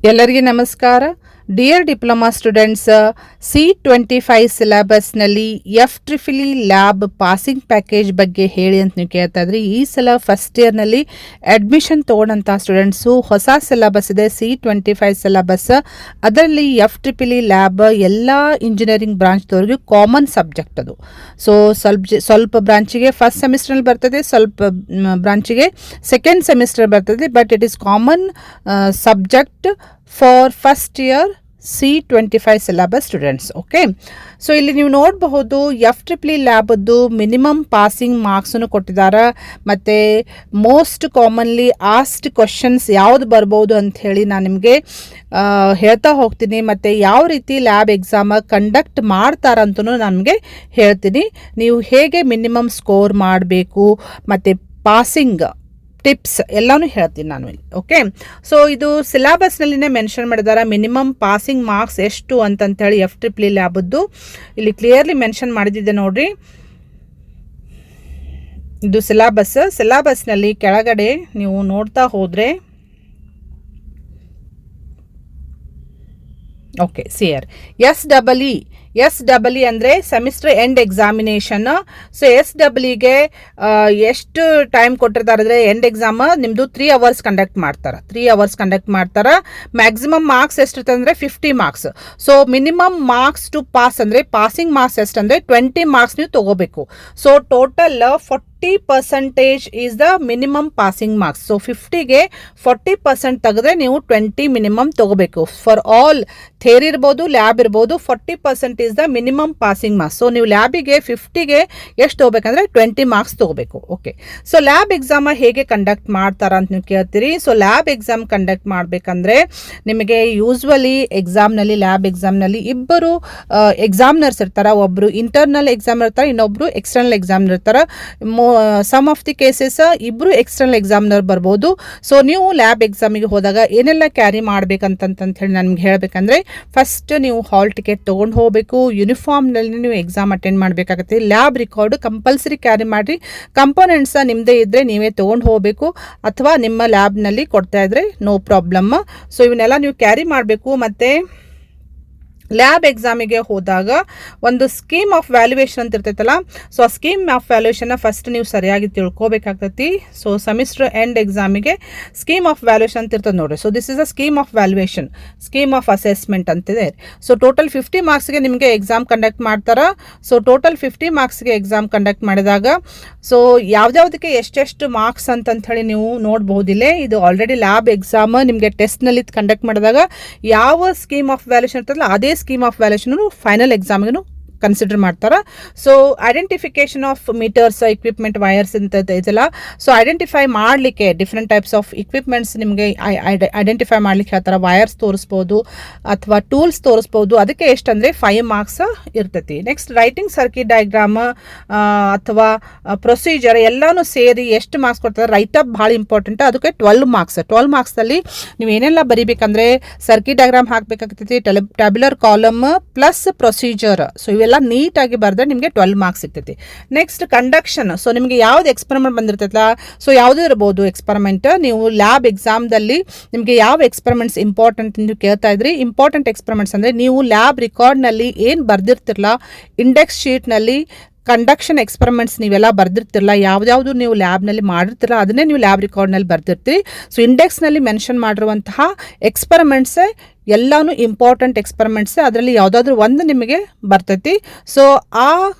ಎಲ್ಲರಿಗೆ ನಮಸ್ಕಾರ. Dear diploma students, C25 ಸಿಲೆಬಸ್ನಲ್ಲಿ FEEE lab passing package ಬಗ್ಗೆ ಹೇಳಿ ಅಂತ ನೀವು ಕೇಳ್ತಾ ಇದ್ರಿ. ಈ ಸಲ ಫಸ್ಟ್ ಇಯರ್ನಲ್ಲಿ ಅಡ್ಮಿಷನ್ ತೊಗೊಂಡಂಥ ಸ್ಟೂಡೆಂಟ್ಸು ಹೊಸ ಸಿಲೆಬಸ್ ಇದೆ, C25 ಸಿಲೆಬಸ್. ಅದರಲ್ಲಿ FEEE ಲ್ಯಾಬ್ ಎಲ್ಲ ಇಂಜಿನಿಯರಿಂಗ್ ಬ್ರಾಂಚ್ದವ್ರಿಗೆ ಕಾಮನ್ ಸಬ್ಜೆಕ್ಟ್ ಅದು. ಸೊ ಸ್ವಲ್ಪ ಬ್ರಾಂಚಿಗೆ ಫಸ್ಟ್ ಸೆಮಿಸ್ಟರ್ನಲ್ಲಿ ಬರ್ತದೆ, ಸ್ವಲ್ಪ ಬ್ರಾಂಚಿಗೆ ಸೆಕೆಂಡ್ ಸೆಮಿಸ್ಟರ್ ಬರ್ತದೆ, but it is common subject for first year C25 syllabus students. Okay, so ಇಲ್ಲಿ ನೀವು ನೋಡಬಹುದು FEEE ಲ್ಯಾಬದ್ದು ಮಿನಿಮಮ್ ಪಾಸಿಂಗ್ ಮಾರ್ಕ್ಸನ್ನು ಕೊಟ್ಟಿದ್ದಾರೆ, ಮತ್ತು ಮೋಸ್ಟ್ ಕಾಮನ್ಲಿ ಆಸ್ಡ್ ಕ್ವಶನ್ಸ್ ಯಾವುದು ಬರ್ಬೋದು ಅಂಥೇಳಿ ನಾನು ನಿಮಗೆ ಹೇಳ್ತಾ ಹೋಗ್ತೀನಿ, ಮತ್ತು ಯಾವ ರೀತಿ ಲ್ಯಾಬ್ ಎಕ್ಸಾಮ್ ಕಂಡಕ್ಟ್ ಮಾಡ್ತಾರಂತೂ ನನಗೆ ಹೇಳ್ತೀನಿ. ನೀವು ಹೇಗೆ ಮಿನಿಮಮ್ ಸ್ಕೋರ್ ಮಾಡಬೇಕು ಮತ್ತು ಪಾಸಿಂಗ್ ಟಿಪ್ಸ್ ಎಲ್ಲನೂ ಹೇಳ್ತೀನಿ ನಾನು ಇಲ್ಲಿ. ಓಕೆ, ಸೊ ಇದು ಸಿಲೆಬಸ್ನಲ್ಲಿನೇ ಮೆನ್ಷನ್ ಮಾಡಿದ್ದಾರೆ ಮಿನಿಮಮ್ ಪಾಸಿಂಗ್ ಮಾರ್ಕ್ಸ್ ಎಷ್ಟು ಅಂತಂತೇಳಿ FEEE ಲ್ಯಾಬದ್ದು ಇಲ್ಲಿ ಕ್ಲಿಯರ್ಲಿ ಮೆನ್ಷನ್ ಮಾಡಿದ್ದೆ ನೋಡ್ರಿ. ಇದು ಸಿಲೆಬಸ್ನಲ್ಲಿ ಕೆಳಗಡೆ ನೀವು ನೋಡ್ತಾ ಹೋದರೆ ಓಕೆ ಸಿಯರ್ SEE ಅಂದರೆ ಸೆಮಿಸ್ಟರ್ ಎಂಡ್ ಎಕ್ಸಾಮಿನೇಷನ್. ಸೊ SEEಗೆ ಎಷ್ಟು ಟೈಮ್ ಕೊಟ್ಟಿರ್ತಾರೆ ಅಂದರೆ ಎಂಡ್ ಎಕ್ಸಾಮ್ ನಿಮ್ಮದು 3 hours ಕಂಡಕ್ಟ್ ಮಾಡ್ತಾರೆ. ಮ್ಯಾಕ್ಸಿಮಮ್ ಮಾರ್ಕ್ಸ್ ಎಷ್ಟಿರ್ತದೆ ಅಂದರೆ 50 marks. So minimum marks to pass ಅಂದರೆ ಪಾಸಿಂಗ್ ಮಾರ್ಕ್ಸ್ ಎಷ್ಟು ಅಂದರೆ 20 ಮಾರ್ಕ್ಸ್ ನೀವು ತೊಗೋಬೇಕು. So total 40% is the minimum passing marks. So 50ಗೆ 40% ತೆಗೆದ್ರೆ ನೀವು 20 ಮಿನಿಮಮ್ ತೊಗೋಬೇಕು. ಫಾರ್ ಆಲ್ ಥಿಯರಿ ಇರ್ಬೋದು, ಲ್ಯಾಬ್ ಇರ್ಬೋದು, 40% is the minimum passing marks. So ನೀವು ಲ್ಯಾಬಿಗೆ 50ಗೆ ಎಷ್ಟು ತೊಗೋಬೇಕಂದ್ರೆ 20 ಮಾರ್ಕ್ಸ್ ತೊಗೋಬೇಕು. ಓಕೆ, ಸೊ ಲ್ಯಾಬ್ ಎಕ್ಸಾಮ್ ಹೇಗೆ ಕಂಡಕ್ಟ್ ಮಾಡ್ತಾರ ಅಂತ ನೀವು ಕೇಳ್ತೀರಿ. ಸೊ ಲ್ಯಾಬ್ ಎಕ್ಸಾಮ್ ಕಂಡಕ್ಟ್ ಮಾಡಬೇಕಂದ್ರೆ ನಿಮಗೆ ಯೂಸ್ವಲಿ ಲ್ಯಾಬ್ ಎಕ್ಸಾಮ್ನಲ್ಲಿ ಇಬ್ಬರು ಎಕ್ಸಾಮ್ನರ್ಸ್ ಇರ್ತಾರೆ. ಒಬ್ಬರು ಇಂಟರ್ನಲ್ ಎಕ್ಸಾಮ್ ಇರ್ತಾರೆ, ಇನ್ನೊಬ್ಬರು ಎಕ್ಸ್ಟರ್ನಲ್ ಎಕ್ಸಾಮ್ನರ್ ಇರ್ತಾರೆ. ಸಮ್ ಆಫ್ ದಿ ಕೇಸಸ್ ಇಬ್ಬರು ಎಕ್ಸ್ಟರ್ನಲ್ ಎಕ್ಸಾಮ್ನರ್ ಬರ್ಬೋದು. ಸೊ ನೀವು ಲ್ಯಾಬ್ ಎಕ್ಸಾಮಿಗೆ ಹೋದಾಗ ಏನೆಲ್ಲ ಕ್ಯಾರಿ ಮಾಡ್ಬೇಕಂತ ಹೇಳಿ ನನಗೆ ಹೇಳಬೇಕಂದ್ರೆ, ಫಸ್ಟ್ ನೀವು ಹಾಲ್ ಟಿಕೆಟ್ ತೊಗೊಂಡು ಹೋಗಬೇಕು. ಯೂನಿಫಾರ್ಮ್ನಲ್ಲಿ ನೀವು ಎಕ್ಸಾಮ್ ಅಟೆಂಡ್ ಮಾಡಬೇಕಾಗುತ್ತೆ. ಲ್ಯಾಬ್ ರೆಕಾರ್ಡ್ ಕಂಪಲ್ಸರಿ ಕ್ಯಾರಿ ಮಾಡಿ. ಕಂಪೋನೆಂಟ್ಸ್ ನಿಮ್ಮದೇ ಇದ್ದರೆ ನೀವೇ ತೊಗೊಂಡು ಹೋಗಬೇಕು, ಅಥವಾ ನಿಮ್ಮ ಲ್ಯಾಬ್ನಲ್ಲಿ ಕೊಡ್ತಾ ಇದ್ರೆ ನೋ ಪ್ರಾಬ್ಲಮ್. ಸೊ ಇವನ್ನೆಲ್ಲ ನೀವು ಕ್ಯಾರಿ ಮಾಡಬೇಕು. ಮತ್ತು ಲ್ಯಾಬ್ ಎಕ್ಸಾಮಿಗೆ ಹೋದಾಗ ಒಂದು ಸ್ಕೀಮ್ ಆಫ್ ವ್ಯಾಲ್ಯೂಯೇಷನ್ ಅಂತ ಇರ್ತೈತಲ್ಲ, ಸೊ ಆ ಸ್ಕೀಮ್ ಆಫ್ ವ್ಯಾಲ್ಯೂಯೇಷನ್ನ ಫಸ್ಟ್ ನೀವು ಸರಿಯಾಗಿ ತಿಳ್ಕೊಬೇಕಾಗ್ತೈತಿ. ಸೊ ಸೆಮಿಸ್ಟರ್ ಎಂಡ್ ಎಕ್ಸಾಮಿಗೆ ಸ್ಕೀಮ್ ಆಫ್ ವ್ಯಾಲ್ಯೂಯೇಷನ್ ಅಂತ ಇರ್ತದೆ ನೋಡಿರಿ. So this is a scheme of valuation, scheme of assessment ಅಂತಿದೆ. ಸೊ ಟೋಟಲ್ 50 ಮಾರ್ಕ್ಸ್ಗೆ ನಿಮಗೆ ಎಕ್ಸಾಮ್ ಕಂಡಕ್ಟ್ ಮಾಡ್ತಾರೆ. ಸೊ ಟೋಟಲ್ 50 ಮಾರ್ಕ್ಸ್ಗೆ ಎಕ್ಸಾಮ್ ಕಂಡಕ್ಟ್ ಮಾಡಿದಾಗ ಸೊ ಯಾವ್ದಾವುದಕ್ಕೆ ಎಷ್ಟೆಷ್ಟು ಮಾರ್ಕ್ಸ್ ಅಂತಂಥೇಳಿ ನೀವು ನೋಡ್ಬಹುದಿಲ್ಲೇ. ಇದು ಆಲ್ರೆಡಿ ಲ್ಯಾಬ್ ಎಕ್ಸಾಮ್ ನಿಮಗೆ ಟೆಸ್ಟ್ನಲ್ಲಿ ಕಂಡಕ್ಟ್ ಮಾಡಿದಾಗ ಯಾವ ಸ್ಕೀಮ್ ಆಫ್ ವ್ಯಾಲ್ಯೂಯೇಷನ್ ಇರ್ತದಲ್ಲ ಅದೇ ಸ್ಕೀಮ್ ಆಫ್ ವ್ಯಾಲ್ಯೂಯೇಷನ್ ಫೈನಲ್ ಎಕ್ಸಾಮ್ಗೂ ಕನ್ಸಿಡರ್ ಮಾಡ್ತಾರೆ. So identification of meters, equipment, wires ಅಂತ ಇದೆಲ್ಲ. ಸೊ ಐಡೆಂಟಿಫೈ ಮಾಡಲಿಕ್ಕೆ ಡಿಫ್ರೆಂಟ್ ಟೈಪ್ಸ್ ಆಫ್ ಇಕ್ವಿಪ್ಮೆಂಟ್ಸ್ ನಿಮಗೆ ಐಡೆಂಟಿಫೈ ಮಾಡ್ಲಿಕ್ಕೆ ಹೇಳ್ತಾರೆ. ವೈರ್ಸ್ ತೋರಿಸ್ಬೋದು ಅಥವಾ ಟೂಲ್ಸ್ ತೋರಿಸ್ಬೋದು. ಅದಕ್ಕೆ ಎಷ್ಟಂದರೆ 5 ಮಾರ್ಕ್ಸ್ ಇರ್ತೈತಿ. ನೆಕ್ಸ್ಟ್ ರೈಟಿಂಗ್ ಸರ್ಕಿಟ್ ಡಯಾಗ್ರಾಮ್ ಅಥವಾ ಪ್ರೊಸೀಜರ್ ಎಲ್ಲನೂ ಸೇರಿ ಎಷ್ಟು ಮಾರ್ಕ್ಸ್ ಕೊಡ್ತಾರೆ. ರೈಟಪ್ ಭಾಳ ಇಂಪಾರ್ಟೆಂಟ್, ಅದಕ್ಕೆ 12 ಮಾರ್ಕ್ಸ್. 12 ಮಾರ್ಕ್ಸಲ್ಲಿ ನೀವು ಏನೆಲ್ಲ ಬರೀಬೇಕಂದ್ರೆ ಸರ್ಕಿಟ್ ಡಯಾಗ್ರಾಮ್ ಹಾಕಬೇಕಾಗ್ತೈತಿ, tabular column plus procedure. So ಇವೆಲ್ಲ ನೀಟಾಗಿ ಬರೆದ್ರೆ ನಿಮಗೆ 12 ಮಾರ್ಕ್ಸ್ ಸಿಗ್ತೈತಿ. Next conduction. ಸೊ ನಿಮಗೆ ಯಾವ್ದು ಎಕ್ಸ್ಪೆರಿಮೆಂಟ್ ಬಂದಿರ್ತೈತಲ್ಲ, ಸೊ ಯಾವುದೇ ಇರ್ಬೋದು ಎಕ್ಸ್ಪೆರಿಮೆಂಟ್. ನೀವು ಲ್ಯಾಬ್ ಎಕ್ಸಾಮ್ದಲ್ಲಿ ನಿಮಗೆ ಯಾವ ಎಕ್ಸ್ಪೆರಿಮೆಂಟ್ಸ್ ಇಂಪಾರ್ಟೆಂಟ್ ನೀವು ಕೇಳ್ತಾ ಇದ್ರಿ. ಇಂಪಾರ್ಟೆಂಟ್ ಎಕ್ಸ್ಪೆರಿಮೆಂಟ್ಸ್ ಅಂದರೆ ನೀವು ಲ್ಯಾಬ್ ರೆಕಾರ್ಡ್ನಲ್ಲಿ ಏನು ಬರ್ದಿರ್ತಿರಲ್ಲ, ಇಂಡೆಕ್ಸ್ ಶೀಟ್ನಲ್ಲಿ ಕಂಡಕ್ಷನ್ ಎಕ್ಸ್ಪೆರಿಮೆಂಟ್ಸ್ ನೀವೆಲ್ಲ ಬರ್ದಿರ್ತಿರಲ್ಲ, ಯಾವ್ದಾವುದು ನೀವು ಲ್ಯಾಬ್ನಲ್ಲಿ ಮಾಡಿರ್ತಿರಲ್ಲ ಅದನ್ನೇ ನೀವು ಲ್ಯಾಬ್ ರೆಕಾರ್ಡ್ನಲ್ಲಿ ಬರ್ದಿರ್ತೀರಿ. ಸೊ ಇಂಡೆಕ್ಸ್ನಲ್ಲಿ ಮೆನ್ಷನ್ ಮಾಡಿರುವಂತಹ ಎಕ್ಸ್ಪೆರಿಮೆಂಟ್ಸೇ ಎಲ್ಲನೂ ಇಂಪಾರ್ಟೆಂಟ್ ಎಕ್ಸ್ಪೆರಿಮೆಂಟ್ಸ್. ಅದರಲ್ಲಿ ಯಾವುದಾದ್ರೂ ಒಂದು ನಿಮಗೆ ಬರ್ತೈತಿ. ಸೊ ಆ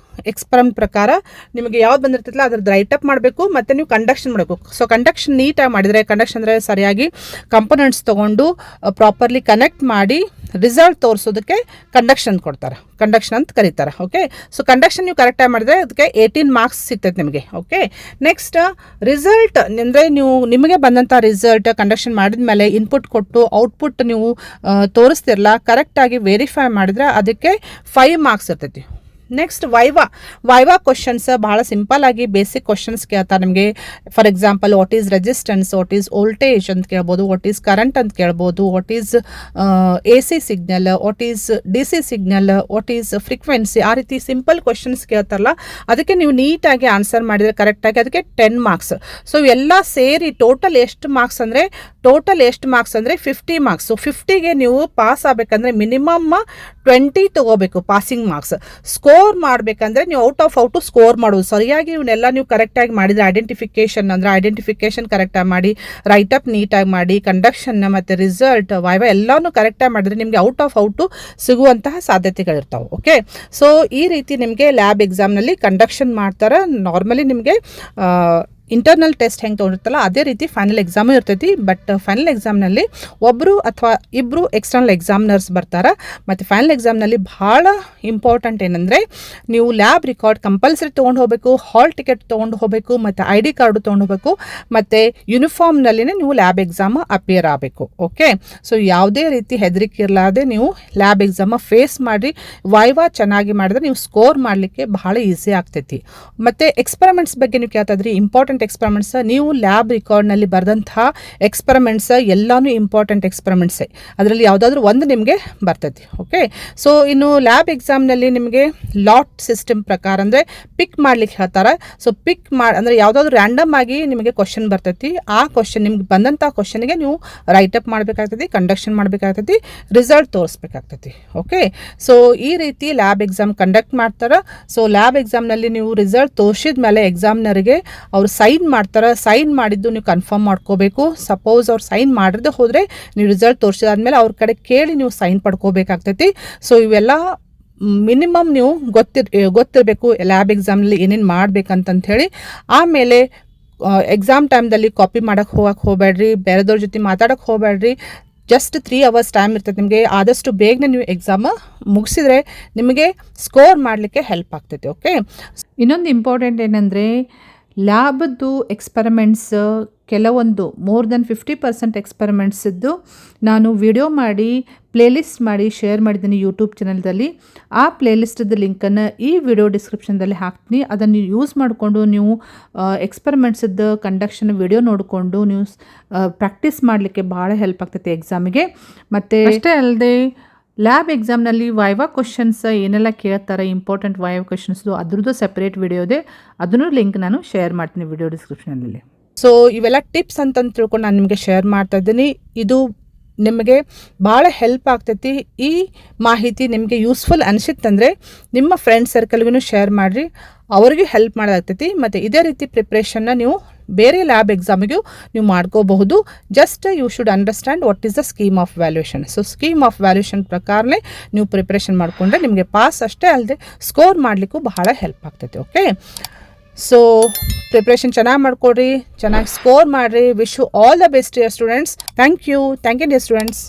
ಎಕ್ಸ್ಪೆರಿಮೆಂಟ್ ಪ್ರಕಾರ ನಿಮಗೆ ಯಾವ್ದು ಬಂದಿರ್ತೈತಲ್ಲ ಅದ್ರದ್ದು ರೈಟಪ್ ಮಾಡಬೇಕು, ಮತ್ತು ನೀವು ಕಂಡಕ್ಷನ್ ಮಾಡಬೇಕು. ಸೊ ಕಂಡಕ್ಷನ್ ನೀಟಾಗಿ ಮಾಡಿದರೆ, ಕಂಡಕ್ಷನ್ ಅಂದರೆ ಸರಿಯಾಗಿ ಕಂಪೋನೆಂಟ್ಸ್ ತೊಗೊಂಡು ಪ್ರಾಪರ್ಲಿ ಕನೆಕ್ಟ್ ಮಾಡಿ ರಿಸಲ್ಟ್ ತೋರಿಸೋದಕ್ಕೆ ಕಂಡಕ್ಷನ್ ಕೊಡ್ತಾರೆ, ಕಂಡಕ್ಷನ್ ಅಂತ ಕರೀತಾರೆ. ಓಕೆ, ಸೊ ಕಂಡಕ್ಷನ್ ನೀವು ಕರೆಕ್ಟಾಗಿ ಮಾಡಿದರೆ ಅದಕ್ಕೆ 18 ಮಾರ್ಕ್ಸ್ ಸಿಗ್ತೈತೆ ನಿಮಗೆ. ಓಕೆ, ನೆಕ್ಸ್ಟ್ ರಿಸಲ್ಟ್ ಅಂದರೆ ನೀವು ನಿಮಗೆ ಬಂದಂಥ ರಿಸಲ್ಟ್ ಕಂಡಕ್ಷನ್ ಮಾಡಿದ ಮೇಲೆ ಇನ್ಪುಟ್ ಕೊಟ್ಟು ಔಟ್ಪುಟ್ ನೀವು ತೋರಿಸ್ತಿರಲ್ಲ, ಕರೆಕ್ಟಾಗಿ ವೆರಿಫೈ ಮಾಡಿದರೆ ಅದಕ್ಕೆ 5 ಮಾರ್ಕ್ಸ್ ಇರ್ತೈತಿ. ನೆಕ್ಸ್ಟ್ ವೈವಾ ಕ್ವಶನ್ಸ್ ಭಾಳ ಸಿಂಪಲ್ ಆಗಿ ಬೇಸಿಕ್ ಕ್ವಶನ್ಸ್ ಕೇಳ್ತಾರೆ ನಿಮಗೆ. For example what is resistance, what is voltage ಅಂತ ಕೇಳ್ಬೋದು, ವಾಟ್ ಈಸ್ ಕರೆಂಟ್ ಅಂತ ಕೇಳ್ಬೋದು, what is AC signal, what is DC signal, what is frequency, ಆ ರೀತಿ ಸಿಂಪಲ್ ಕ್ವಶನ್ಸ್ ಕೇಳ್ತಾರಲ್ಲ ಅದಕ್ಕೆ ನೀವು ನೀಟಾಗಿ ಆನ್ಸರ್ ಮಾಡಿದರೆ ಕರೆಕ್ಟಾಗಿ ಅದಕ್ಕೆ 10 ಮಾರ್ಕ್ಸ್. ಸೊ ಎಲ್ಲ ಸೇರಿ ಟೋಟಲ್ ಎಷ್ಟು ಮಾರ್ಕ್ಸ್ ಅಂದರೆ 50 ಮಾರ್ಕ್ಸ್. ಸೊ 50ಗೆ ನೀವು ಪಾಸ್ ಆಗಬೇಕಂದ್ರೆ ಮಿನಿಮಮ್ 20 ತೊಗೋಬೇಕು ಪಾಸಿಂಗ್ ಮಾರ್ಕ್ಸ್. ಸ್ಕೋರ್ ಮಾಡಬೇಕಂದ್ರೆ ನೀವು ಔಟ್ ಆಫ್ ಸ್ಕೋರ್ ಮಾಡೋದು ಸರಿಯಾಗಿ ಇವನ್ನೆಲ್ಲ ನೀವು ಕರೆಕ್ಟಾಗಿ ಮಾಡಿದರೆ ಐಡೆಂಟಿಫಿಕೇಶನ್ ಕರೆಕ್ಟಾಗಿ ಮಾಡಿ, ರೈಟಪ್ ನೀಟಾಗಿ ಮಾಡಿ, ಕಂಡಕ್ಷನ್ ಮತ್ತು ರಿಸಲ್ಟ್ ವೈವಾ ಎಲ್ಲನೂ ಕರೆಕ್ಟಾಗಿ ಮಾಡಿದ್ರೆ ನಿಮಗೆ ಔಟ್ ಆಫ್ ಸಿಗುವಂತಹ ಸಾಧ್ಯತೆಗಳಿರ್ತಾವೆ. ಓಕೆ, ಸೊ ಈ ರೀತಿ ನಿಮಗೆ ಲ್ಯಾಬ್ ಎಕ್ಸಾಮ್ನಲ್ಲಿ ಕಂಡಕ್ಷನ್ ಮಾಡ್ತಾರೆ. ನಾರ್ಮಲಿ ನಿಮಗೆ ಇಂಟರ್ನಲ್ ಟೆಸ್ಟ್ ಹೆಂಗೆ ತೊಗೊಂಡಿರ್ತಲ್ಲ ಅದೇ ರೀತಿ ಫೈನಲ್ ಎಕ್ಸಾಮು ಇರ್ತೈತಿ. ಬಟ್ ಫೈನಲ್ ಎಕ್ಸಾಮ್ನಲ್ಲಿ ಒಬ್ಬರು ಅಥವಾ ಇಬ್ಬರು ಎಕ್ಸ್ಟರ್ನಲ್ ಎಕ್ಸಾಮ್ನರ್ಸ್ ಬರ್ತಾರೆ. ಮತ್ತು ಫೈನಲ್ ಎಕ್ಸಾಮ್ನಲ್ಲಿ ಭಾಳ ಇಂಪಾರ್ಟೆಂಟ್ ಏನಂದರೆ ನೀವು ಲ್ಯಾಬ್ ರೆಕಾರ್ಡ್ ಕಂಪಲ್ಸರಿ ತೊಗೊಂಡು ಹೋಗಬೇಕು, ಹಾಲ್ ಟಿಕೆಟ್ ತೊಗೊಂಡು ಹೋಗಬೇಕು, ಮತ್ತು ID ಕಾರ್ಡು ತೊಗೊಂಡು ಹೋಗಬೇಕು, ಮತ್ತು ಯೂನಿಫಾರ್ಮ್ನಲ್ಲಿನೇ ನೀವು ಲ್ಯಾಬ್ ಎಕ್ಸಾಮ್ ಅಪಿಯರ್ ಆಗಬೇಕು. ಓಕೆ, ಸೊ ಯಾವುದೇ ರೀತಿ ಹೆದರಿಕೆ ಇರಲಾರ್ದೆ ನೀವು ಲ್ಯಾಬ್ ಎಕ್ಸಾಮ ಫೇಸ್ ಮಾಡಿ ವೈವಾ ಚೆನ್ನಾಗಿ ಮಾಡಿದ್ರೆ ನೀವು ಸ್ಕೋರ್ ಮಾಡಲಿಕ್ಕೆ ಬಹಳ ಈಸಿ ಆಗ್ತೈತಿ. ಮತ್ತು ಎಕ್ಸ್ಪೆರಿಮೆಂಟ್ಸ್ ಬಗ್ಗೆ ನೀವು ಕೇಳ್ತಾ ಇದ್ರಿ, ಇಂಪಾರ್ಟೆಂಟ್ ಎಕ್ಸ್ಪೆರಿಮೆಂಟ್ಸ್ ನೀವು ಲ್ಯಾಬ್ ರೆಕಾರ್ಡ್ನಲ್ಲಿ ಬರೆದಂತಹ ಎಕ್ಸ್ಪೆರಿಮೆಂಟ್ಸ್ ಎಲ್ಲಾನು ಇಂಪಾರ್ಟೆಂಟ್ ಎಕ್ಸ್ಪೆರಿಮೆಂಟ್ಸೇ, ಅದರಲ್ಲಿ ಯಾವುದಾದ್ರೂ ಒಂದು ನಿಮಗೆ ಬರ್ತೈತಿ. ಓಕೆ, ಸೊ ಇನ್ನು ಲ್ಯಾಬ್ ಎಕ್ಸಾಮ್ನಲ್ಲಿ ನಿಮಗೆ ಲಾಟ್ ಸಿಸ್ಟಮ್ ಪ್ರಕಾರ ಅಂದರೆ ಪಿಕ್ ಮಾಡ್ಲಿಕ್ಕೆ ಹೇಳ್ತಾರೆ. ಸೊ ಪಿಕ್ ಅಂದರೆ ಯಾವುದಾದ್ರೂ ರ್ಯಾಂಡಮ್ ಆಗಿ ನಿಮಗೆ ಕ್ವಶನ್ ಬರ್ತೈತಿ. ಆ ಕ್ವಶನ್ ನಿಮ್ಗೆ ಬಂದಂಥ ಕ್ವಶನ್ಗೆ ನೀವು write-up ಮಾಡಬೇಕಾಗ್ತೈತಿ, conduction ಮಾಡಬೇಕಾಗ್ತೈತಿ, result ತೋರಿಸ್ಬೇಕಾಗ್ತೈತಿ. Okay, so ಈ ರೀತಿ ಲ್ಯಾಬ್ ಎಕ್ಸಾಮ್ ಕಂಡಕ್ಟ್ ಮಾಡ್ತಾರೆ. ಸೊ ಲ್ಯಾಬ್ ಎಕ್ಸಾಮ್ನಲ್ಲಿ ನೀವು ರಿಸಲ್ಟ್ ತೋರಿಸಿದ ಮೇಲೆ ಎಕ್ಸಾಮ್ನರಿಗೆ ಅವರು ಸೈನ್ ಮಾಡ್ತಾರೆ. ಸೈನ್ ಮಾಡಿದ್ದು ನೀವು ಕನ್ಫರ್ಮ್ ಮಾಡ್ಕೋಬೇಕು. ಸಪೋಸ್ ಅವ್ರು ಸೈನ್ ಮಾಡಿರದೆ ಹೋದರೆ ನೀವು ರಿಸಲ್ಟ್ ತೋರಿಸಿದಾದ್ಮೇಲೆ ಅವ್ರ ಕಡೆ ಕೇಳಿ ನೀವು ಸೈನ್ ಪಡ್ಕೋಬೇಕಾಗ್ತೈತಿ. ಸೊ ಇವೆಲ್ಲ ಮಿನಿಮಮ್ ನೀವು ಗೊತ್ತಿರಬೇಕು ಲ್ಯಾಬ್ ಎಕ್ಸಾಮ್ನಲ್ಲಿ ಏನೇನು ಮಾಡ್ಬೇಕಂತ ಹೇಳಿ. ಆಮೇಲೆ ಎಕ್ಸಾಮ್ ಟೈಮ್ದಲ್ಲಿ ಕಾಪಿ ಮಾಡೋಕ್ಕೆ ಹೋಗಬೇಡ್ರಿ, ಬೇರೆದವ್ರ ಜೊತೆ ಮಾತಾಡೋಕ್ಕೆ ಹೋಗಬೇಡ್ರಿ. ಜಸ್ಟ್ 3 hours ಟೈಮ್ ಇರ್ತದೆ ನಿಮಗೆ. ಆದಷ್ಟು ಬೇಗನೆ ನೀವು ಎಕ್ಸಾಮ್ ಮುಗಿಸಿದ್ರೆ ನಿಮಗೆ ಸ್ಕೋರ್ ಮಾಡಲಿಕ್ಕೆ ಹೆಲ್ಪ್ ಆಗ್ತೈತೆ. ಓಕೆ, ಇನ್ನೊಂದು ಇಂಪಾರ್ಟೆಂಟ್ ಏನಂದರೆ ಲ್ಯಾಬದ್ದು ಎಕ್ಸ್ಪೆರಿಮೆಂಟ್ಸ್ ಕೆಲವೊಂದು ಮೋರ್ ದೆನ್ 50% ಎಕ್ಸ್ಪೆರಿಮೆಂಟ್ಸದ್ದು ನಾನು ವಿಡಿಯೋ ಮಾಡಿ ಪ್ಲೇಲಿಸ್ಟ್ ಮಾಡಿ ಶೇರ್ ಮಾಡಿದ್ದೀನಿ ಯೂಟ್ಯೂಬ್ ಚಾನಲ್ದಲ್ಲಿ. ಆ ಪ್ಲೇಲಿಸ್ಟದ್ದು ಲಿಂಕನ್ನು ಈ ವಿಡಿಯೋ ಡಿಸ್ಕ್ರಿಪ್ಷನ್ದಲ್ಲಿ ಹಾಕ್ತೀನಿ. ಅದನ್ನು ಯೂಸ್ ಮಾಡಿಕೊಂಡು ನೀವು ಎಕ್ಸ್ಪೆರಿಮೆಂಟ್ಸದ್ದು ಕಂಡಕ್ಷನ್ ವಿಡಿಯೋ ನೋಡಿಕೊಂಡು ನೀವು ಪ್ರಾಕ್ಟೀಸ್ ಮಾಡಲಿಕ್ಕೆ ಭಾಳ ಹೆಲ್ಪ್ ಆಗ್ತೈತೆ ಎಕ್ಸಾಮಿಗೆ. ಮತ್ತು ಅಷ್ಟೇ ಅಲ್ಲದೆ ಲ್ಯಾಬ್ ಎಕ್ಸಾಮ್ನಲ್ಲಿ ವೈವಾ ಕ್ವಶನ್ಸ್ ಏನೆಲ್ಲ ಕೇಳ್ತಾರೆ, ಇಂಪಾರ್ಟೆಂಟ್ ವೈವಾ ಕ್ವಶನ್ಸ್ದು ಅದ್ರದ್ದು ಸೆಪ್ರೇಟ್ ವಿಡಿಯೋ ಇದೆ. ಅದನ್ನು ಲಿಂಕ್ ನಾನು ಶೇರ್ ಮಾಡ್ತೀನಿ ವಿಡಿಯೋ ಡಿಸ್ಕ್ರಿಪ್ಷನಲ್ಲಿ. ಸೊ ಇವೆಲ್ಲ ಟಿಪ್ಸ್ ಅಂತಂದು ತಿಳ್ಕೊಂಡು ನಾನು ನಿಮಗೆ ಶೇರ್ ಮಾಡ್ತಾ ಇದ್ದೀನಿ. ಇದು ನಿಮಗೆ ಭಾಳ ಹೆಲ್ಪ್ ಆಗ್ತೈತಿ. ಈ ಮಾಹಿತಿ ನಿಮಗೆ ಯೂಸ್ಫುಲ್ ಅನಿಸಿತ್ತಂದರೆ ನಿಮ್ಮ ಫ್ರೆಂಡ್ ಸರ್ಕಲ್ಗೂ ಶೇರ್ ಮಾಡಿರಿ, ಅವ್ರಿಗೆ ಹೆಲ್ಪ್ ಮಾಡೋದಾಗ್ತೈತಿ. ಮತ್ತು ಇದೇ ರೀತಿ ಪ್ರಿಪ್ರೇಷನ್ನ ನೀವು ಬೇರೆ ಲ್ಯಾಬ್ ಎಕ್ಸಾಮಿಗೂ ನೀವು ಮಾಡ್ಕೋಬಹುದು. Just you should understand what is the scheme of valuation. So scheme of valuation ಪ್ರಕಾರನೇ ನೀವು ಪ್ರಿಪ್ರೇಷನ್ ಮಾಡಿಕೊಂಡ್ರೆ ನಿಮಗೆ ಪಾಸ್ ಅಷ್ಟೇ ಅಲ್ಲದೆ ಸ್ಕೋರ್ ಮಾಡಲಿಕ್ಕೂ ಬಹಳ ಹೆಲ್ಪ್ ಆಗ್ತೈತಿ. ಓಕೆ, ಸೊ ಪ್ರಿಪ್ರೇಷನ್ ಚೆನ್ನಾಗಿ ಮಾಡ್ಕೊಡ್ರಿ, ಚೆನ್ನಾಗಿ ಸ್ಕೋರ್ ಮಾಡಿರಿ. Wish you all the best dear students. Thank you dear students.